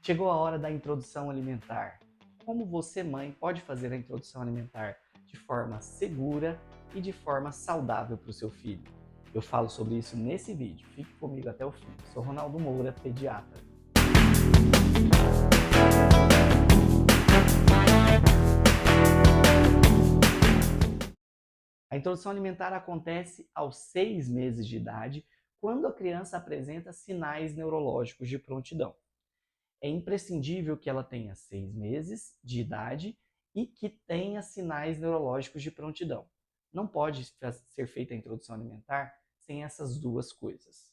Chegou a hora da introdução alimentar. Como você, mãe, pode fazer a introdução alimentar de forma segura e de forma saudável para o seu filho? Eu falo sobre isso nesse vídeo. Fique comigo até o fim. Sou Ronaldo Moura, pediatra. A introdução alimentar acontece aos 6 meses de idade, quando a criança apresenta sinais neurológicos de prontidão. É imprescindível que ela tenha 6 meses de idade e que tenha sinais neurológicos de prontidão. Não pode ser feita a introdução alimentar sem essas duas coisas.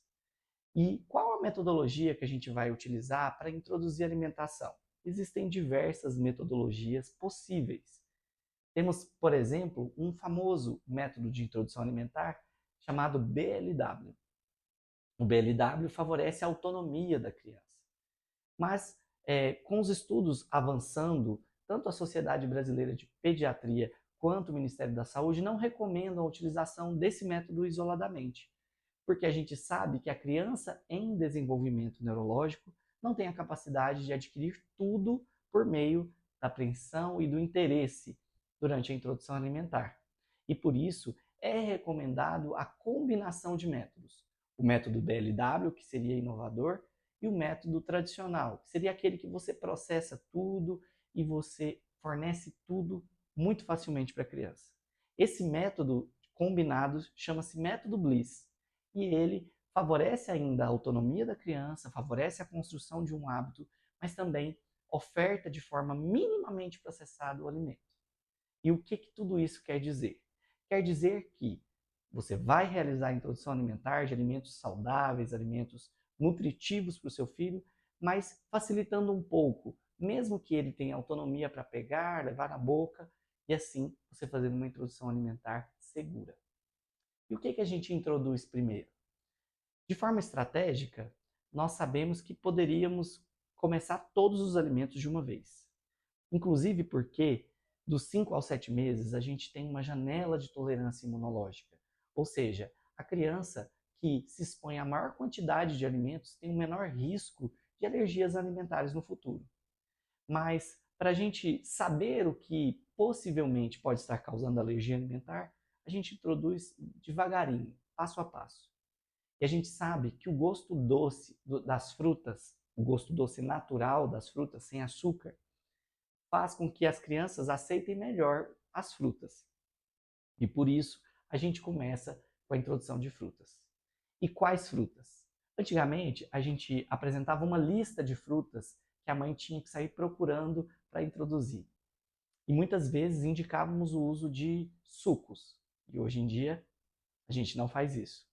E qual a metodologia que a gente vai utilizar para introduzir alimentação? Existem diversas metodologias possíveis. Temos, por exemplo, um famoso método de introdução alimentar chamado BLW. O BLW favorece a autonomia da criança. Mas, com os estudos avançando, tanto a Sociedade Brasileira de Pediatria quanto o Ministério da Saúde não recomendam a utilização desse método isoladamente, porque a gente sabe que a criança em desenvolvimento neurológico não tem a capacidade de adquirir tudo por meio da apreensão e do interesse durante a introdução alimentar. E por isso é recomendado a combinação de métodos. O método BLW, que seria inovador, e o método tradicional, que seria aquele que você processa tudo e você fornece tudo muito facilmente para a criança. Esse método combinado chama-se método Bliss e ele favorece ainda a autonomia da criança, favorece a construção de um hábito, mas também oferta de forma minimamente processada o alimento. E o que tudo isso quer dizer? Quer dizer que você vai realizar a introdução alimentar de alimentos saudáveis, alimentos nutritivos para o seu filho, mas facilitando um pouco, mesmo que ele tenha autonomia para pegar, levar na boca, e assim você fazendo uma introdução alimentar segura. E o que a gente introduz primeiro? De forma estratégica, nós sabemos que poderíamos começar todos os alimentos de uma vez. Inclusive porque dos 5 aos 7 meses a gente tem uma janela de tolerância imunológica. Ou seja, a criança que se expõe à maior quantidade de alimentos tem um menor risco de alergias alimentares no futuro. Mas para a gente saber o que possivelmente pode estar causando alergia alimentar, a gente introduz devagarinho, passo a passo. E a gente sabe que o gosto doce das frutas, o gosto doce natural das frutas, sem açúcar, faz com que as crianças aceitem melhor as frutas. E por isso a gente começa com a introdução de frutas. E quais frutas? Antigamente a gente apresentava uma lista de frutas que a mãe tinha que sair procurando para introduzir. E muitas vezes indicávamos o uso de sucos. E hoje em dia a gente não faz isso.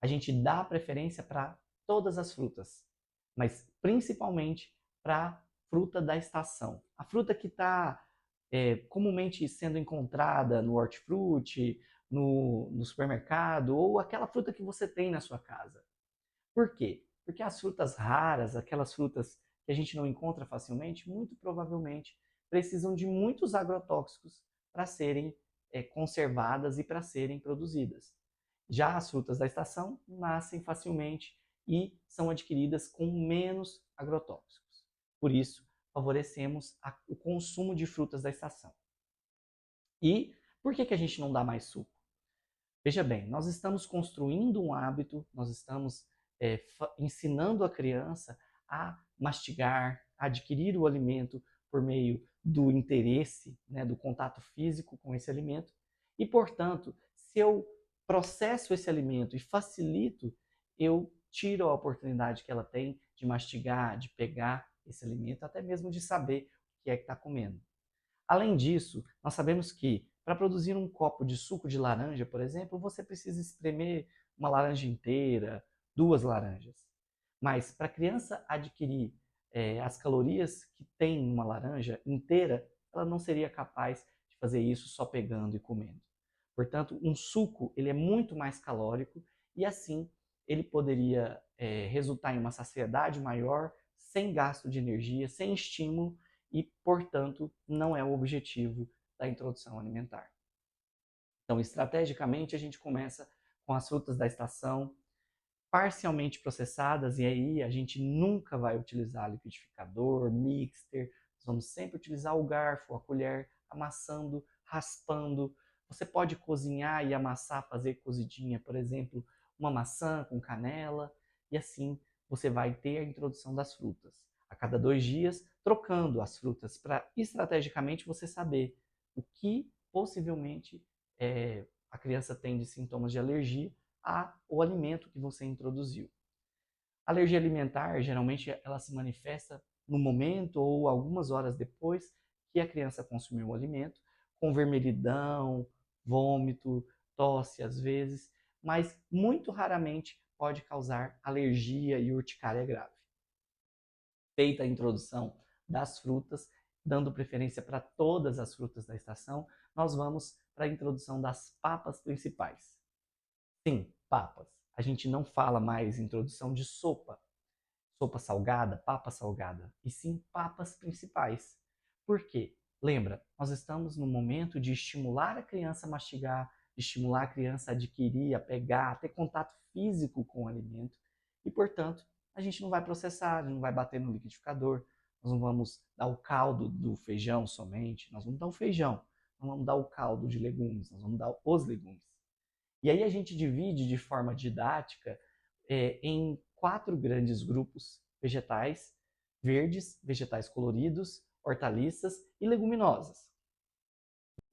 A gente dá preferência para todas as frutas, mas principalmente para a fruta da estação. A fruta que está comumente sendo encontrada no hortifruti, no supermercado, ou aquela fruta que você tem na sua casa. Por quê? Porque as frutas raras, aquelas frutas que a gente não encontra facilmente, muito provavelmente precisam de muitos agrotóxicos para serem conservadas e para serem produzidas. Já as frutas da estação nascem facilmente e são adquiridas com menos agrotóxicos. Por isso, favorecemos o consumo de frutas da estação. E por que a gente não dá mais suco? Veja bem, nós estamos construindo um hábito, nós estamos ensinando a criança a mastigar, a adquirir o alimento por meio do interesse, né, do contato físico com esse alimento. E, portanto, se eu processo esse alimento e facilito, eu tiro a oportunidade que ela tem de mastigar, de pegar esse alimento, até mesmo de saber o que é que está comendo. Além disso, nós sabemos que para produzir um copo de suco de laranja, por exemplo, você precisa espremer uma laranja inteira, 2 laranjas. Mas para a criança adquirir as calorias que tem uma laranja inteira, ela não seria capaz de fazer isso só pegando e comendo. Portanto, um suco ele é muito mais calórico e assim ele poderia resultar em uma saciedade maior, sem gasto de energia, sem estímulo e, portanto, não é o objetivo da introdução alimentar. Então, estrategicamente, a gente começa com as frutas da estação, parcialmente processadas, e aí a gente nunca vai utilizar liquidificador, mixer, nós vamos sempre utilizar o garfo, a colher, amassando, raspando. Você pode cozinhar e amassar, fazer cozidinha, por exemplo, uma maçã com canela, e assim você vai ter a introdução das frutas. A cada 2 dias, trocando as frutas para estrategicamente você saber o que possivelmente a criança tem de sintomas de alergia ao alimento que você introduziu. A alergia alimentar, geralmente, ela se manifesta no momento ou algumas horas depois que a criança consumiu o alimento, com vermelhidão, vômito, tosse às vezes, mas muito raramente pode causar alergia e urticária grave. Feita a introdução das frutas, dando preferência para todas as frutas da estação, nós vamos para a introdução das papas principais. Sim, papas. A gente não fala mais introdução de sopa, sopa salgada, papa salgada, e sim papas principais. Por quê? Lembra, nós estamos no momento de estimular a criança a mastigar, de estimular a criança a adquirir, a pegar, a ter contato físico com o alimento, e portanto, a gente não vai processar, a gente não vai bater no liquidificador, nós não vamos dar o caldo do feijão somente, nós vamos dar o feijão, não vamos dar o caldo de legumes, nós vamos dar os legumes. E aí a gente divide de forma didática em 4 grandes grupos: vegetais verdes, vegetais coloridos, hortaliças e leguminosas.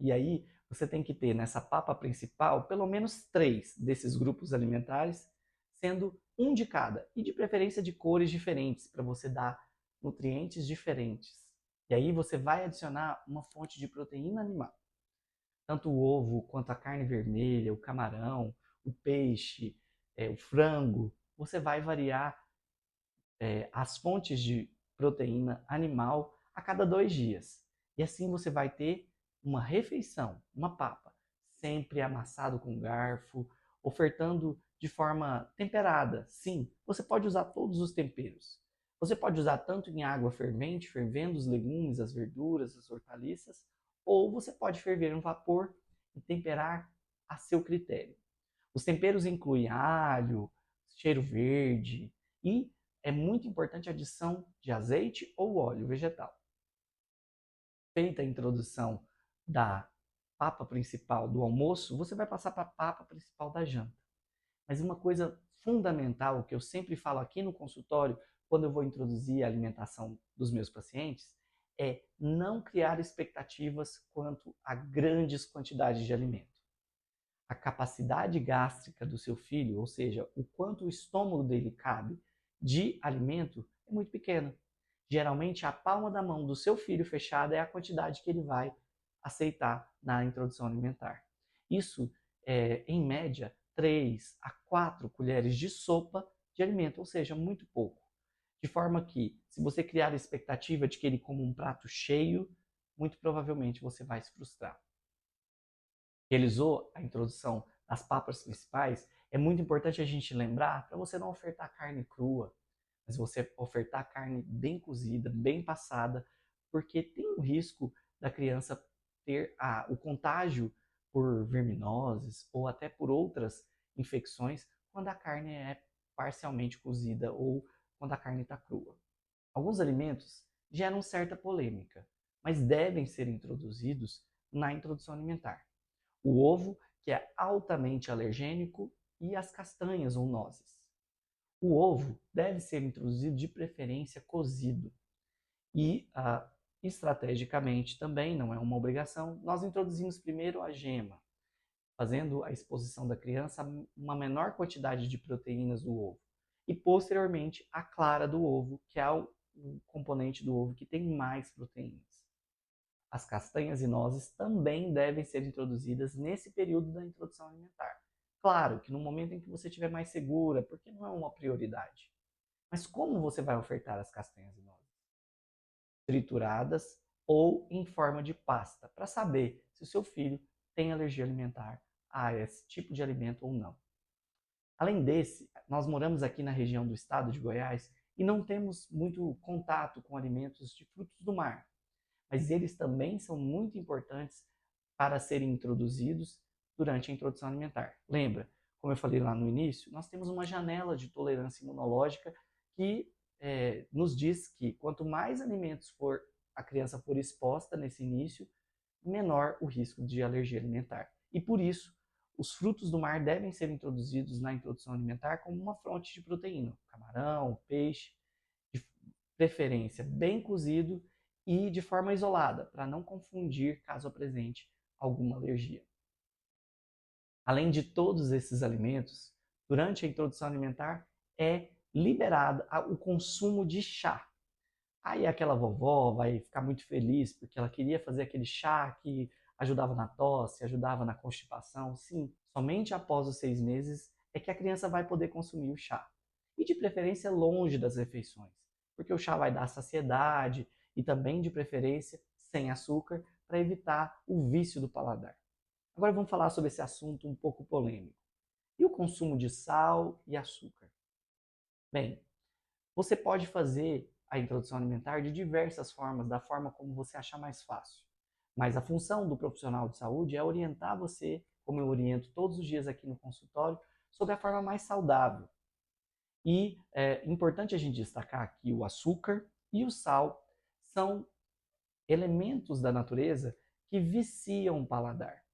E aí você tem que ter nessa papa principal pelo menos 3 desses grupos alimentares, sendo um de cada, e de preferência de cores diferentes, para você dar nutrientes diferentes. E aí você vai adicionar uma fonte de proteína animal. Tanto o ovo quanto a carne vermelha, o camarão, o peixe, o frango, você vai variar as fontes de proteína animal a cada 2 dias. E assim você vai ter uma refeição, uma papa, sempre amassado com garfo, ofertando de forma temperada. Sim, você pode usar todos os temperos. Você pode usar tanto em água fervente, fervendo os legumes, as verduras, as hortaliças, ou você pode ferver no vapor e temperar a seu critério. Os temperos incluem alho, cheiro verde e é muito importante a adição de azeite ou óleo vegetal. Feita a introdução da papa principal do almoço, você vai passar para a papa principal da janta. Mas uma coisa fundamental que eu sempre falo aqui no consultório, quando eu vou introduzir a alimentação dos meus pacientes, é não criar expectativas quanto a grandes quantidades de alimento. A capacidade gástrica do seu filho, ou seja, o quanto o estômago dele cabe de alimento, é muito pequena. Geralmente, a palma da mão do seu filho fechada é a quantidade que ele vai aceitar na introdução alimentar. Isso é, em média, 3 a 4 colheres de sopa de alimento, ou seja, muito pouco. De forma que, se você criar a expectativa de que ele coma um prato cheio, muito provavelmente você vai se frustrar. Realizou a introdução das papas principais, é muito importante a gente lembrar para você não ofertar carne crua, mas você ofertar carne bem cozida, bem passada, porque tem o risco da criança ter o contágio por verminoses ou até por outras infecções quando a carne é parcialmente cozida ou quando a carne está crua. Alguns alimentos geram certa polêmica, mas devem ser introduzidos na introdução alimentar. O ovo, que é altamente alergênico, e as castanhas ou nozes. O ovo deve ser introduzido de preferência cozido. E, estrategicamente também, não é uma obrigação, nós introduzimos primeiro a gema, fazendo a exposição da criança a uma menor quantidade de proteínas do ovo. E, posteriormente, a clara do ovo, que é o componente do ovo que tem mais proteínas. As castanhas e nozes também devem ser introduzidas nesse período da introdução alimentar. Claro que no momento em que você estiver mais segura, porque não é uma prioridade. Mas como você vai ofertar as castanhas e nozes? Trituradas ou em forma de pasta, para saber se o seu filho tem alergia alimentar a esse tipo de alimento ou não. Além desse, nós moramos aqui na região do estado de Goiás e não temos muito contato com alimentos de frutos do mar, mas eles também são muito importantes para serem introduzidos durante a introdução alimentar. Lembra, como eu falei lá no início, nós temos uma janela de tolerância imunológica que nos diz que quanto mais alimentos a criança for exposta nesse início, menor o risco de alergia alimentar. E por isso, os frutos do mar devem ser introduzidos na introdução alimentar como uma fonte de proteína. Camarão, peixe, de preferência bem cozido e de forma isolada, para não confundir caso apresente alguma alergia. Além de todos esses alimentos, durante a introdução alimentar é liberado o consumo de chá. Aí aquela vovó vai ficar muito feliz porque ela queria fazer aquele chá que ajudava na tosse, ajudava na constipação. Sim, somente após os 6 meses é que a criança vai poder consumir o chá. E de preferência longe das refeições, porque o chá vai dar saciedade e também de preferência sem açúcar para evitar o vício do paladar. Agora vamos falar sobre esse assunto um pouco polêmico. E o consumo de sal e açúcar? Bem, você pode fazer a introdução alimentar de diversas formas, da forma como você achar mais fácil. Mas a função do profissional de saúde é orientar você, como eu oriento todos os dias aqui no consultório, sobre a forma mais saudável. E é importante a gente destacar que o açúcar e o sal são elementos da natureza que viciam o paladar.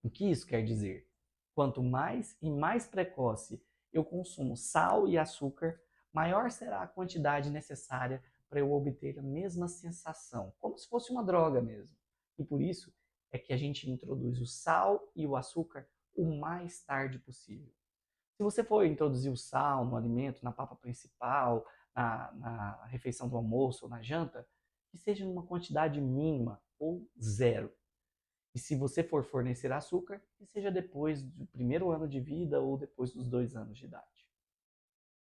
O que isso quer dizer? Quanto mais e mais precoce eu consumo sal e açúcar, maior será a quantidade necessária para eu obter a mesma sensação, como se fosse uma droga mesmo. E por isso é que a gente introduz o sal e o açúcar o mais tarde possível. Se você for introduzir o sal no alimento, na papa principal, na refeição do almoço ou na janta, que seja numa quantidade mínima ou zero. E se você for fornecer açúcar, que seja depois do primeiro ano de vida ou depois dos 2 anos de idade.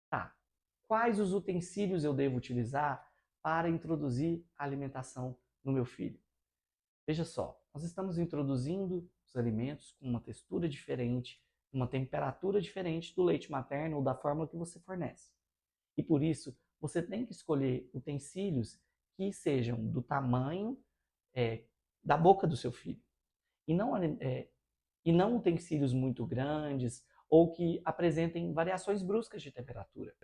Tá. Quais os utensílios eu devo utilizar para introduzir a alimentação no meu filho? Veja só, nós estamos introduzindo os alimentos com uma textura diferente, uma temperatura diferente do leite materno ou da fórmula que você fornece. E por isso, você tem que escolher utensílios que sejam do tamanho da boca do seu filho. E não utensílios muito grandes ou que apresentem variações bruscas de temperatura.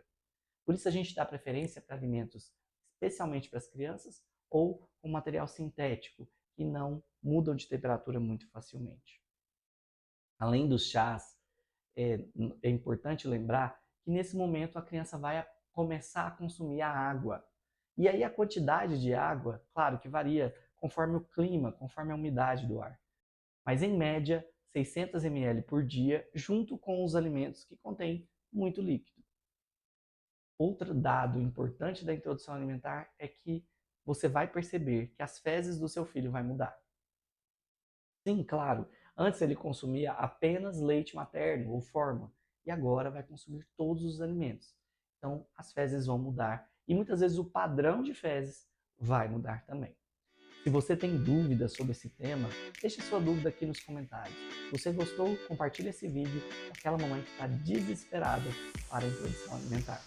Por isso a gente dá preferência para alimentos especialmente para as crianças ou com material sintético, que não mudam de temperatura muito facilmente. Além dos chás, é importante lembrar que nesse momento a criança vai começar a consumir a água. E aí a quantidade de água, claro que varia conforme o clima, conforme a umidade do ar. Mas em média, 600 ml por dia, junto com os alimentos que contêm muito líquido. Outro dado importante da introdução alimentar é que você vai perceber que as fezes do seu filho vai mudar. Sim, claro, antes ele consumia apenas leite materno ou fórmula e agora vai consumir todos os alimentos. Então as fezes vão mudar e muitas vezes o padrão de fezes vai mudar também. Se você tem dúvidas sobre esse tema, deixe sua dúvida aqui nos comentários. Se você gostou, compartilhe esse vídeo com aquela mamãe que está desesperada para a introdução alimentar.